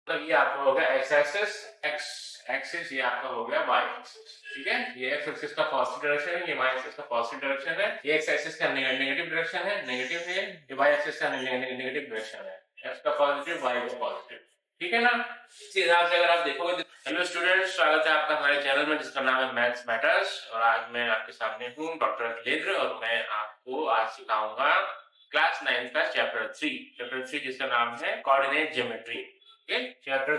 तो ये आपका हो गया एक्स एक्सिस, एक्स एक्सिस ये आपका हो गया वाई एक्सिस। ठीक है, ये एक्स एक्सिस का पॉजिटिव डायरेक्शन है, ये वाई एक्सिस का पॉजिटिव डायरेक्शन है, ये एक्स एक्सिस का नेगेटिव डायरेक्शन है, नेगेटिव है, ये वाई एक्सिस का नेगेटिव डायरेक्शन है, एक्स का पॉजिटिव वाई का पॉजिटिव। ठीक है ना, इस हिसाब से अगर आप देखोगे। हेलो स्टूडेंट्स, स्वागत है आपका हमारे चैनल में जिसका नाम है मैथ्स मैटर्स। और आज मैं आपके सामने हूँ डॉक्टर अखिलेंद्र और मैं आपको आज सिखाऊंगा क्लास 9 का चैप्टर 3 जिसका नाम है coordinate geometry. Chapter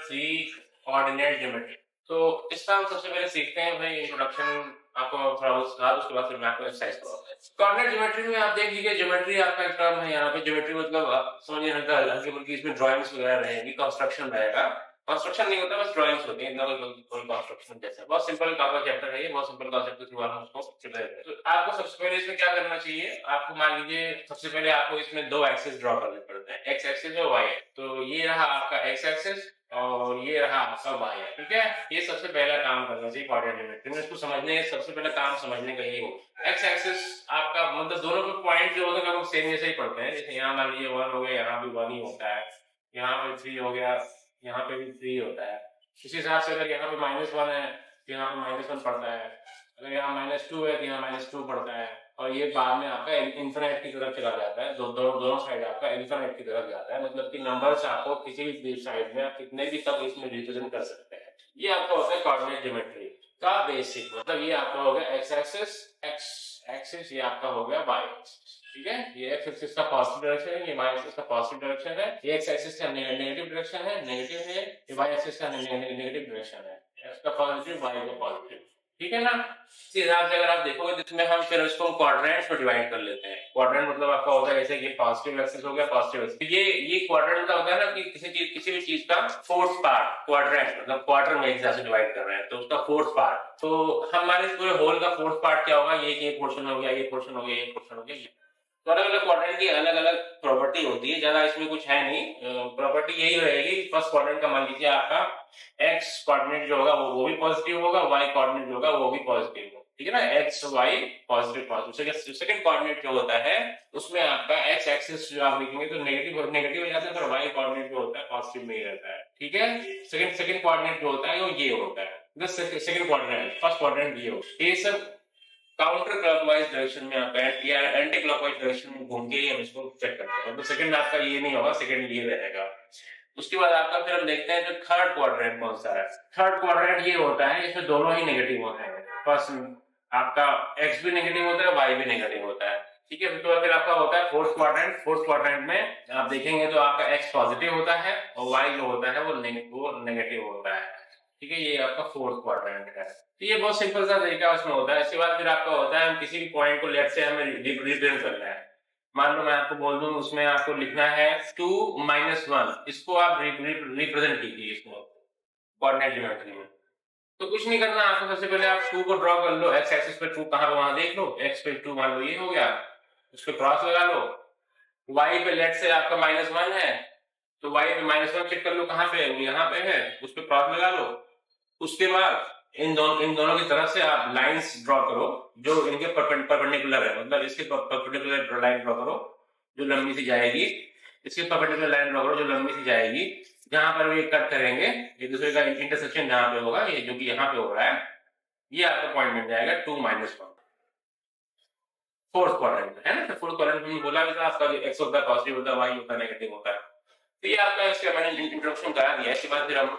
3 coordinate geometry. तो इसका हम सबसे पहले सीखते हैं भाई इंट्रोडक्शन, आपको थोड़ा उसके बाद फिर मैं आपको एक्सरसाइज करूंगा। कोऑर्डिनेट ज्योमेट्री में आप देख लीजिए, ज्योमेट्री आपका एक टर्म है यहाँ पे। ज्योमेट्री मतलब आप समझिए हल्की फुल्की इसमें ड्राइंग्स वगैरह रहेंगी, कंस्ट्रक्शन रहेगा। कंस्ट्रक्शन नहीं होता, बस ड्राइंग्स होती है, इतना कोई कंस्ट्रक्शन जैसा। बहुत सिंपल आपका चैप्टर है ये, बहुत सिंपल कॉन्सेप्ट के थ्रू हम उसको चले जाते हैं। तो आपको सबसे पहले इसमें क्या करना चाहिए, आपको मान लीजिए सबसे पहले आपको इसमें दो एक्सिस ड्रॉ करने पड़ते हैं, एक्स एक्सिस और वाई। तो ये रहा आपका एक्स एक्सिस और ये रहा आपका वाई। ठीक है, ये सबसे पहला काम करना चाहिए कोऑर्डिनेट ज्योमेट्री में। इसको समझने सबसे पहला काम समझने का यही हो। एक्स एक्सिस आपका मतलब दोनों के पॉइंट जो होते हैं लगभग सेम जैसे ही पड़ते हैं। जैसे यहाँ मान लीजिए 1 हो गया, यहाँ भी 1 ही होता है, यहाँ पे 3 हो गया, यहाँ पे भी 3 होता है। इसी हिसाब से अगर यहाँ पे -1 है तो यहाँ पे -1 पड़ता है, अगर यहाँ -2 है तो यहाँ -2 पड़ता है। और ये बाद में आपका इन्फिनिट की तरफ चला जाता है, दोनों साइड आपका इन्फिनिट की तरफ जाता है। मतलब कि नंबर्स आपको किसी भी साइड में आप कितने भी तक इसमें रिप्रेजेंट कर सकते हैं। ये आपका होता है कोऑर्डिनेट ज्योमेट्री का बेसिक। मतलब ये आपका हो गया एक्स एक्सिस, एक्स एक्सिस ये आपका हो गया वाई एक्सिस। ठीक है, ये एक्स एक्सिस का पॉजिटिव डायरेक्शन है, ये वाई एक्सिस का पॉजिटिव डायरेक्शन है, ये एक्स एक्सिस का नेगेटिव डायरेक्शन है, नेगेटिव है, ये वाई एक्सिस का नेगेटिव डायरेक्शन है, एक्स का पॉजिटिव वाई का पॉजिटिव। ठीक है ना, इस हिसाब से अगर आप देखोगे तो इसमें हम फिर इसको क्वाड्रेंट्स में डिवाइड कर लेते हैं। क्वाड्रेंट मतलब आपका होता है जैसे कि पॉजिटिव एक्सिस हो गया, पॉजिटिव एक्सिस। ये क्वाड्रेंट का होता है ना कि किसी भी चीज का फोर्थ पार्ट, क्वाड्रेंट मतलब क्वार्टर में एक हिसाब से डिवाइड कर रहे हैं तो उसका फोर्थ पार्ट। तो हमारे पूरे होल का फोर्थ पार्ट क्या होगा, ये पोर्शन हो गया, ये पोर्शन हो गया, ये पोर्शन हो गया। तो अलग अलग क्वाड्रेंट की अलग अलग प्रॉपर्टी होती है, ज्यादा इसमें कुछ है नहीं। प्रॉपर्टी यही रहेगी, फर्स्ट क्वाड्रेंट का मान लीजिए आपका एक्स कोऑर्डिनेट जो होगा वो भी पॉजिटिव होगा, वाई कोऑर्डिनेट जो होगा वो भी पॉजिटिव होगा। ठीक है ना, X Y positive positive. Second coordinate जो होता है उसमें आपका एक्स एक्सिस जो आप लिखेंगे तो नेगेटिव हो जाता है, पर वाई कोऑर्डिनेट जो होता है पॉजिटिव में ही रहता है। ठीक है, सेकंड कोऑर्डिनेट जो होता है वो ये होता है। सेकंड क्वाड्रेंट, फर्स्ट क्वाड्रेंट ये होता है। ये सब काउंटर क्लॉकवाइज डायरेक्शन में आपका या एंटी क्लॉकवाइज डायरेक्शन में घूम के हम इसको चेक करते हैं। तो सेकंड आपका ये नहीं होगा, सेकंड ये रहेगा। उसके बाद आपका फिर हम देखते हैं जो थर्ड क्वाड्रेंट कौन सा है। थर्ड क्वाड्रेंट ये होता है, इसमें दोनों ही नेगेटिव होते हैं। फर्स्ट आपका एक्स भी नेगेटिव होता है, वाई भी नेगेटिव होता है। ठीक है, तो फिर आपका होता है फोर्थ क्वाड्रेंट। फोर्थ क्वाड्रेंट में आप देखेंगे तो आपका एक्स पॉजिटिव होता है और वाई जो होता है वो नेगेटिव होता है। ठीक है, ये आपका फोर्थ क्वाड्रेंट है। तो ये बहुत सिंपल सा तरीका उसमें होता है। इसके बाद फिर आपका होता है हम किसी भी पॉइंट को लेफ्ट से हमें रिप्रेजेंट करना है। मान लो मैं आपको बोल दूं उसमें आपको लिखना है 2 -1, इसको आप रिप्रेजेंट कीजिए इसको कोऑर्डिनेट ज्योमेट्री में। तो कुछ नहीं करना आपको, सबसे पहले आप 2 को ड्रॉ कर लो, एक्स एक्सिस पे 2 कहां पे वहां देख लो, एक्स पे 2 मान लो ये हो गया, उस पे क्रॉस लगा लो। वाई पे लेट से आपका -1 है तो वाई पे -1 चेक कर लो कहां पे है, यहाँ पे है, उस पे क्रॉस लगा लो। उसके बाद इन दोनों की तरफ से आप लाइंस ड्रॉ करो जो इनके परपेंडिकुलर है। मतलब इसके परपेंडिकुलर लाइन ड्रॉ करो जो लंबी सी जाएगी, इसके परपेंडिकुलर लाइन ड्रॉ करो जो लंबी सी जाएगी। जहां पर ये कट करेंगे एक दूसरे का इंटरसेक्शन जहां पे होगा, ये जो कि यहाँ पे हो रहा है, ये आपका पॉइंट मिल जाएगा 2 -1। फोर्थ क्वाड्रेंट है ना, तो फोर्थ क्वाड्रेंट में बोला भी था आपका एक्स होता है पॉजिटिव होता है, वाई होता है नेगेटिव होता है। तो ये आपका इसका मैंने इंट्रोडक्शन करा दिया। इसके बाद फिर हम